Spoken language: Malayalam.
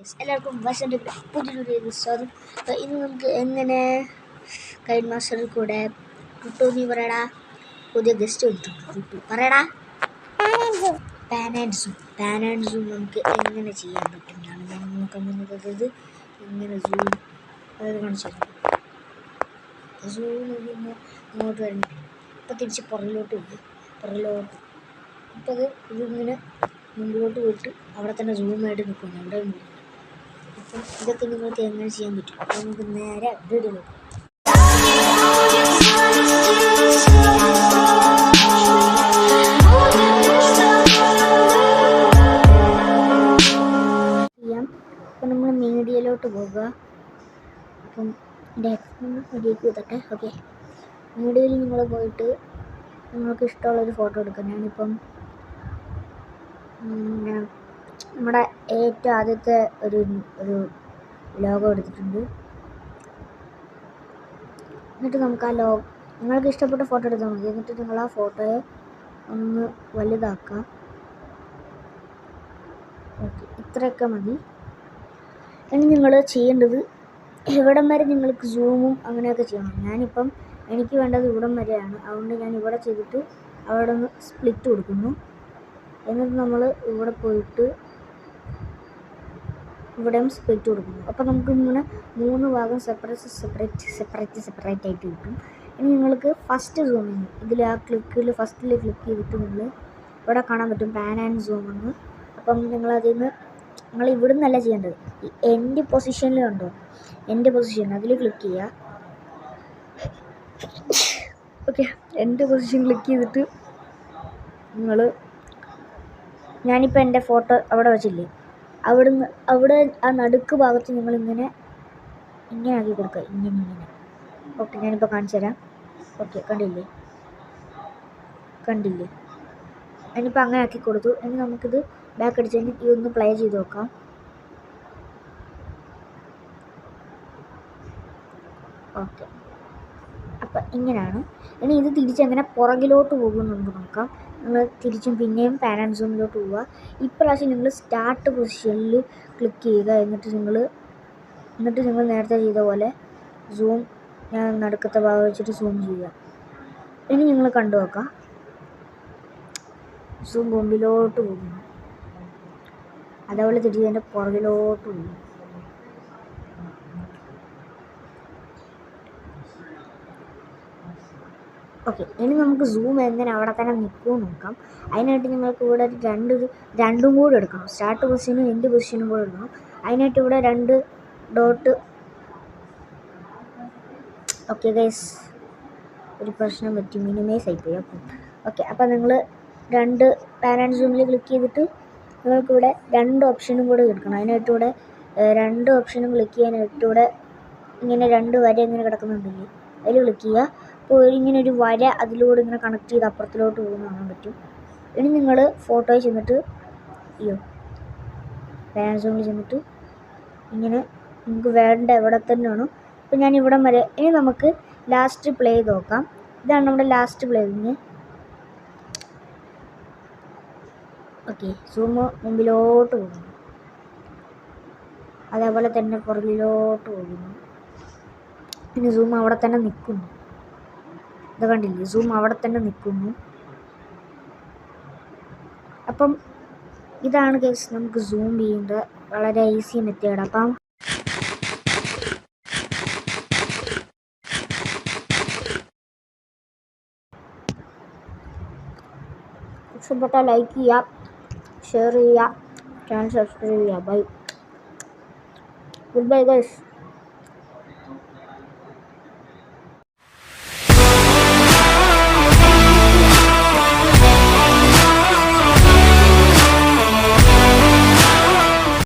എല്ലാവർക്കും വസന്റെ പുതിയൊരു സ്വാഗതം. അപ്പോൾ ഇന്ന് നമുക്ക് എങ്ങനെ കൈൻ മാസ്റ്ററിൽ കൂടെ കിട്ടു നീ പറയടാ. പുതിയ ഗസ്റ്റ് വന്നിട്ടുണ്ട്, പറയടാ. പാൻ ആൻഡ് സൂം നമുക്ക് എങ്ങനെ ചെയ്യാൻ പറ്റുന്നതാണ് ഞാൻ നോക്കാൻ പോകുന്നത്. ഇങ്ങനെ സൂം അതായത് കാണിച്ചു സൂം ഇങ്ങോട്ട് വരണം. അപ്പോൾ തിരിച്ച് പുറകിലോട്ട് അപ്പോൾ ഇതിങ്ങനെ മുമ്പിലോട്ട് പോയിട്ട് അവിടെ തന്നെ സൂമായിട്ട് നിൽക്കുന്നു. അവിടെ അപ്പം ഇതൊക്കെ നിങ്ങൾക്ക് എങ്ങനെ ചെയ്യാൻ പറ്റും. അപ്പോൾ നമുക്ക് നേരെ വീഡിയോയിലോട്ട് ചെയ്യാം. അപ്പം നമ്മൾ മീഡിയയിലോട്ട് പോകുക. അപ്പം മീഡിയക്ക് ഇതൊക്കെ ഓക്കെ. മീഡിയയിൽ നിങ്ങൾ പോയിട്ട് നിങ്ങൾക്ക് ഇഷ്ടമുള്ളൊരു ഫോട്ടോ എടുക്കാം. ഞാനിപ്പം നമ്മുടെ ഏറ്റവും ആദ്യത്തെ ഒരു ലോഗോ എടുത്തിട്ടുണ്ട്. എന്നിട്ട് നമുക്ക് ആ നിങ്ങൾക്ക് ഇഷ്ടപ്പെട്ട ഫോട്ടോ എടുത്താൽ മതി. എന്നിട്ട് നിങ്ങൾ ആ ഫോട്ടോയെ ഒന്ന് വലുതാക്കുക. ഓക്കെ, ഇത്രയൊക്കെ മതി. ഇനി നിങ്ങൾ ചെയ്യേണ്ടത് ഇവിടം വരെ നിങ്ങൾക്ക് സൂമും അങ്ങനെയൊക്കെ ചെയ്യണം. ഞാനിപ്പം എനിക്ക് വേണ്ടത് ഇവിടം വരെയാണ്. അതുകൊണ്ട് ഞാൻ ഇവിടെ ചെയ്തിട്ട് അവിടെ ഒന്ന് സ്പ്ലിറ്റ് കൊടുക്കുന്നു. എന്നിട്ട് നമ്മൾ ഇവിടെ പോയിട്ട് ഇവിടെയും സ്പ്ലിറ്റ് കൊടുക്കുന്നു. അപ്പോൾ നമുക്ക് ഇങ്ങനെ 3 ഭാഗം സെപ്പറേറ്റ് ആയിട്ട് കിട്ടും. ഇനി നിങ്ങൾക്ക് ഫസ്റ്റ് സൂമിങ് ഇതിൽ ആ ഫസ്റ്റിൽ ക്ലിക്ക് ചെയ്തിട്ട് നിങ്ങൾ ഇവിടെ കാണാൻ പറ്റും പാൻ ആൻഡ് സൂം എന്ന്. അപ്പം നിങ്ങൾ ഇവിടെ നിന്നല്ല ചെയ്യേണ്ടത്. ഈ എൻ്റെ പൊസിഷനിൽ കണ്ടോ, എൻ്റെ പൊസിഷൻ അതിൽ ക്ലിക്ക് ചെയ്യുക. ഓക്കെ, എൻ്റെ പൊസിഷൻ ക്ലിക്ക് ചെയ്തിട്ട് ഞാനിപ്പോൾ എൻ്റെ ഫോട്ടോ അവിടെ വെച്ചില്ലേ, അവിടെ ആ നടുക്ക് ഭാഗത്ത് നിങ്ങളിങ്ങനെ ആക്കി കൊടുക്കുക. ഇങ്ങനെ ഓക്കെ, ഞാനിപ്പോൾ കാണിച്ചു തരാം. ഓക്കെ, കണ്ടില്ലേ ഞാനിപ്പോൾ അങ്ങനെ ആക്കി കൊടുത്തു. ഇനി നമുക്കിത് ബാക്ക് അടിച്ചതിന് ഇതൊന്ന് പ്ലേ ചെയ്ത് നോക്കാം. ഓക്കെ, അപ്പം ഇങ്ങനെയാണ്. ഇനി ഇത് തിരിച്ചെങ്ങനെ പുറകിലോട്ട് പോകുന്നുണ്ട് നോക്കാം. നിങ്ങൾ തിരിച്ചും പിന്നെയും പാൻ ആൻഡ് സൂമിലോട്ട് പോവുക. ഇപ്രാവശ്യം നിങ്ങൾ സ്റ്റാർട്ട് പൊസിഷനിൽ ക്ലിക്ക് ചെയ്യുക. എന്നിട്ട് നിങ്ങൾ നേരത്തെ ചെയ്ത പോലെ സൂം ഞാൻ നടുക്കത്തെ ഭാഗം വെച്ചിട്ട് സൂം ചെയ്യുക. ഇനി നിങ്ങൾ കണ്ടു നോക്കാം, സൂം മുമ്പിലോട്ട് പോകുന്നു. അതേപോലെ തിരിച്ച് അതിൻ്റെ പുറകിലോട്ട് പോകുന്നു. ഓക്കെ, ഇനി നമുക്ക് സൂം എങ്ങനെ അവിടെ തന്നെ നിൽക്കുമെന്ന് നോക്കാം. അതിനായിട്ട് നിങ്ങൾക്ക് ഇവിടെ രണ്ടും കൂടെ എടുക്കണം. സ്റ്റാർട്ട് പൊസിഷനും എൻഡ് പൊസിഷനും കൂടെ എടുക്കണം. അതിനായിട്ട് ഇവിടെ 2 ഡോട്ട്. ഓക്കെ ഗൈസ്, ഒരു പ്രശ്നം പറ്റി, മിനിമൈസ് ആയിപ്പോയി. ഓക്കെ, അപ്പോൾ നിങ്ങൾ 2 പാൻ ആൻഡ് സൂമിൽ ക്ലിക്ക് ചെയ്തിട്ട് നിങ്ങൾക്കിവിടെ 2 ഓപ്ഷനും കൂടെ എടുക്കണം. അതിനായിട്ട് ഇവിടെ 2 ഓപ്ഷനും ക്ലിക്ക് ചെയ്യാനായിട്ട് ഇവിടെ ഇങ്ങനെ 2 വര ഇങ്ങനെ കിടക്കുന്നുണ്ടെങ്കിൽ അതിൽ ക്ലിക്ക് ചെയ്യുക. അപ്പോൾ ഇങ്ങനെ ഒരു വര അതിലൂടെ ഇങ്ങനെ കണക്ട് ചെയ്ത് അപ്പുറത്തിലോട്ട് പോകുന്ന കാണാൻ പറ്റും. ഇനി നിങ്ങൾ ഫോട്ടോയിൽ ചെന്നിട്ട് പാൻ സൂമിൽ ചെന്നിട്ട് ഇങ്ങനെ നിങ്ങൾക്ക് വേണ്ട എവിടെ തന്നെയാണോ. അപ്പോൾ ഞാൻ ഇവിടം വരെ. ഇനി നമുക്ക് ലാസ്റ്റ് പ്ലേ ചെയ്ത് നോക്കാം. ഇതാണ് നമ്മുടെ ലാസ്റ്റ് പ്ലേയിങ്. ഓക്കെ, സൂം മുമ്പിലോട്ട് പോകുന്നു, അതേപോലെ തന്നെ പുറകിലോട്ട് പോകുന്നു. പിന്നെ സൂം അവിടെ തന്നെ നിൽക്കുന്നു. ഇത് കണ്ടില്ലേ, സൂം അവിടെ തന്നെ നിൽക്കുന്നു. അപ്പം ഇതാണ് ഗൈസ് നമുക്ക് സൂം ചെയ്യേണ്ട വളരെ ഈസി മെത്തേഡ്. അപ്പം ഇഷ്ടപ്പെട്ടാൽ ലൈക്ക് ചെയ്യുക, ഷെയർ ചെയ്യുക, ചാനൽ സബ്സ്ക്രൈബ് ചെയ്യുക. Good bye guys.